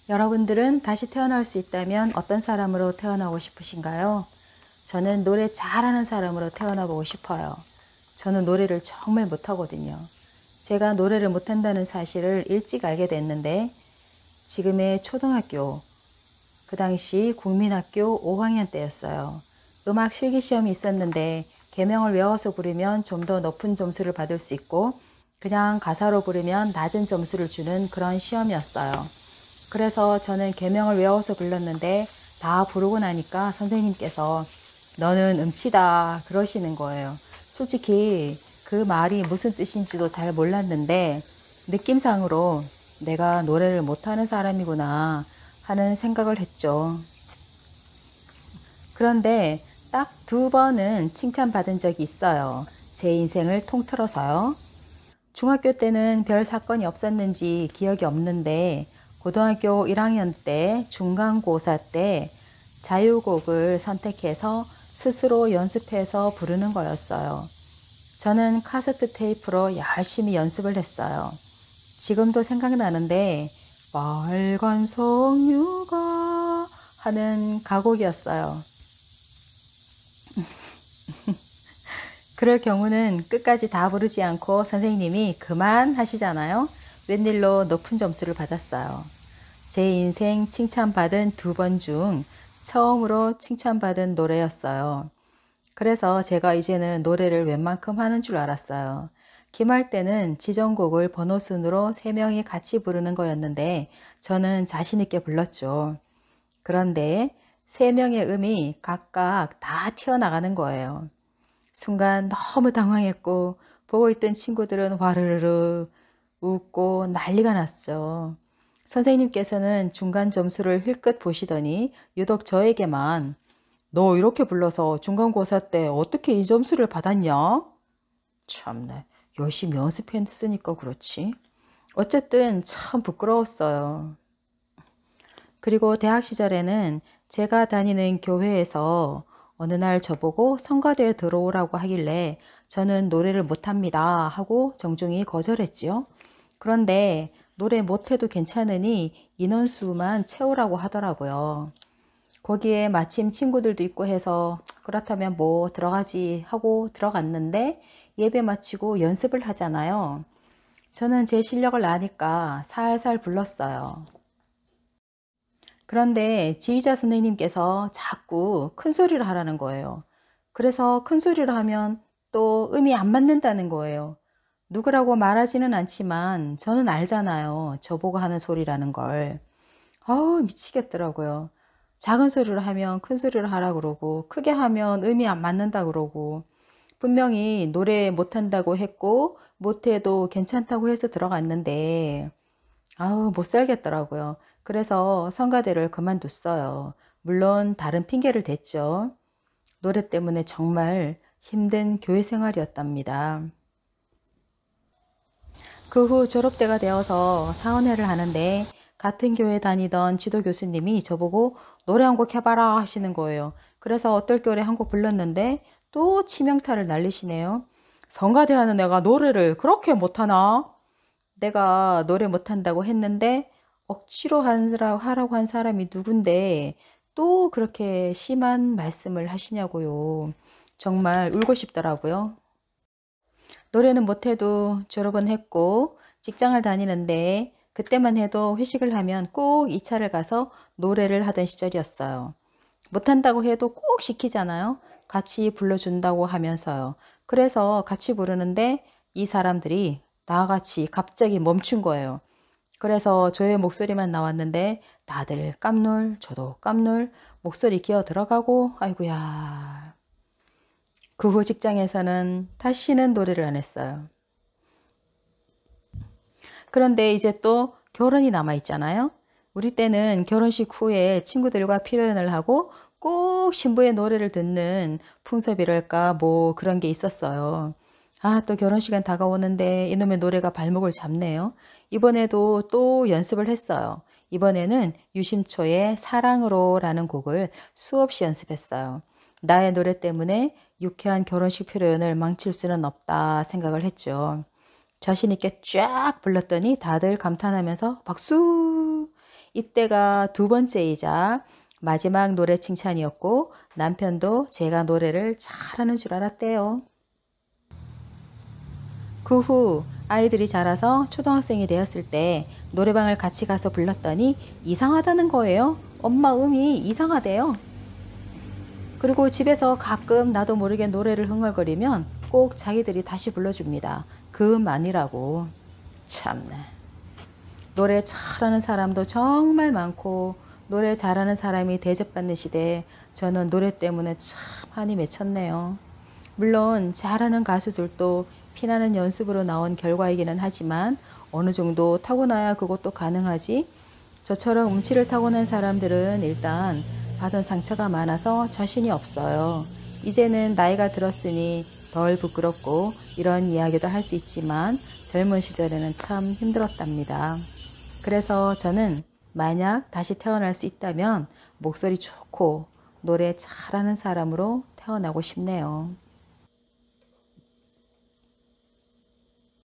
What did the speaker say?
여러분들은 다시 태어날 수 있다면 어떤 사람으로 태어나고 싶으신가요? 저는 노래 잘하는 사람으로 태어나보고 싶어요. 저는 노래를 정말 못하거든요. 제가 노래를 못한다는 사실을 일찍 알게 됐는데 지금의 초등학교, 그 당시 국민학교 5학년 때였어요. 음악 실기시험이 있었는데 계명을 외워서 부르면 좀 더 높은 점수를 받을 수 있고 그냥 가사로 부르면 낮은 점수를 주는 그런 시험이었어요. 그래서 저는 계명을 외워서 불렀는데 다 부르고 나니까 선생님께서 너는 음치다 그러시는 거예요. 솔직히 그 말이 무슨 뜻인지도 잘 몰랐는데 느낌상으로 내가 노래를 못하는 사람이구나 하는 생각을 했죠. 그런데 딱 2번은 칭찬받은 적이 있어요. 제 인생을 통틀어서요. 중학교 때는 별 사건이 없었는지 기억이 없는데 고등학교 1학년 때 중간고사 때 자유곡을 선택해서 스스로 연습해서 부르는 거였어요. 저는 카세트 테이프로 열심히 연습을 했어요. 지금도 생각나는데 빨간 석류가 하는 가곡이었어요. 그럴 경우는 끝까지 다 부르지 않고 선생님이 그만 하시잖아요. 웬일로 높은 점수를 받았어요. 제 인생 칭찬받은 2번 중 처음으로 칭찬받은 노래였어요. 그래서 제가 이제는 노래를 웬만큼 하는 줄 알았어요. 김할 때는 지정곡을 번호순으로 3명이 같이 부르는 거였는데 저는 자신 있게 불렀죠. 그런데 3명의 음이 각각 다 튀어나가는 거예요. 순간 너무 당황했고 보고 있던 친구들은 와르르르 웃고 난리가 났죠. 선생님께서는 중간 점수를 힐끗 보시더니 유독 저에게만 너 이렇게 불러서 중간고사 때 어떻게 이 점수를 받았냐? 참네, 열심히 연습했으니까 그렇지. 어쨌든 참 부끄러웠어요. 그리고 대학 시절에는 제가 다니는 교회에서 어느 날 저보고 성가대에 들어오라고 하길래 저는 노래를 못합니다 하고 정중히 거절했지요. 그런데 노래 못해도 괜찮으니 인원수만 채우라고 하더라고요. 거기에 마침 친구들도 있고 해서 그렇다면 뭐 들어가지 하고 들어갔는데 예배 마치고 연습을 하잖아요. 저는 제 실력을 아니까 살살 불렀어요. 그런데 지휘자 선생님께서 자꾸 큰 소리를 하라는 거예요. 그래서 큰 소리를 하면 또 음이 안 맞는다는 거예요. 누구라고 말하지는 않지만 저는 알잖아요. 저보고 하는 소리라는 걸. 아우 미치겠더라고요. 작은 소리를 하면 큰 소리를 하라 그러고 크게 하면 음이 안 맞는다 그러고 분명히 노래 못한다고 했고 못해도 괜찮다고 해서 들어갔는데 아우 못 살겠더라고요. 그래서 성가대를 그만뒀어요. 물론 다른 핑계를 댔죠. 노래 때문에 정말 힘든 교회 생활이었답니다. 그 후 졸업대가 되어서 사원회를 하는데 같은 교회 다니던 지도 교수님이 저보고 노래 한 곡 해봐라 하시는 거예요. 그래서 어떨 겨울에 한 곡 불렀는데 또 치명타를 날리시네요. 성가대 하는 애가 노래를 그렇게 못하나? 내가 노래 못한다고 했는데 억지로 하라고 한 사람이 누군데 또 그렇게 심한 말씀을 하시냐고요. 정말 울고 싶더라고요. 노래는 못해도 졸업은 했고 직장을 다니는데 그때만 해도 회식을 하면 꼭 2차를 가서 노래를 하던 시절이었어요. 못한다고 해도 꼭 시키잖아요. 같이 불러준다고 하면서요. 그래서 같이 부르는데 이 사람들이 나같이 갑자기 멈춘 거예요. 그래서 저의 목소리만 나왔는데 다들 깜놀, 저도 깜놀, 목소리 기어 들어가고 아이고야. 그 후 직장에서는 다시는 노래를 안 했어요. 그런데 이제 또 결혼이 남아 있잖아요. 우리 때는 결혼식 후에 친구들과 피로연을 하고 꼭 신부의 노래를 듣는 풍습이랄까 뭐 그런 게 있었어요. 아, 또 결혼식은 다가오는데 이놈의 노래가 발목을 잡네요. 이번에도 또 연습을 했어요. 이번에는 유심초의 사랑으로 라는 곡을 수없이 연습했어요. 나의 노래 때문에 유쾌한 결혼식 피로연을 망칠 수는 없다 생각을 했죠. 자신 있게 쫙 불렀더니 다들 감탄하면서 박수! 이때가 두 번째이자 마지막 노래 칭찬이었고 남편도 제가 노래를 잘하는 줄 알았대요. 그 후 아이들이 자라서 초등학생이 되었을 때 노래방을 같이 가서 불렀더니 이상하다는 거예요. 엄마 음이 이상하대요. 그리고 집에서 가끔 나도 모르게 노래를 흥얼거리면 꼭 자기들이 다시 불러줍니다. 그 음 아니라고. 참네. 노래 잘하는 사람도 정말 많고 노래 잘하는 사람이 대접받는 시대에 저는 노래 때문에 참 한이 맺혔네요. 물론 잘하는 가수들도 피나는 연습으로 나온 결과이기는 하지만 어느 정도 타고나야 그것도 가능하지. 저처럼 음치를 타고난 사람들은 일단 받은 상처가 많아서 자신이 없어요. 이제는 나이가 들었으니 덜 부끄럽고 이런 이야기도 할 수 있지만 젊은 시절에는 참 힘들었답니다. 그래서 저는 만약 다시 태어날 수 있다면 목소리 좋고 노래 잘하는 사람으로 태어나고 싶네요.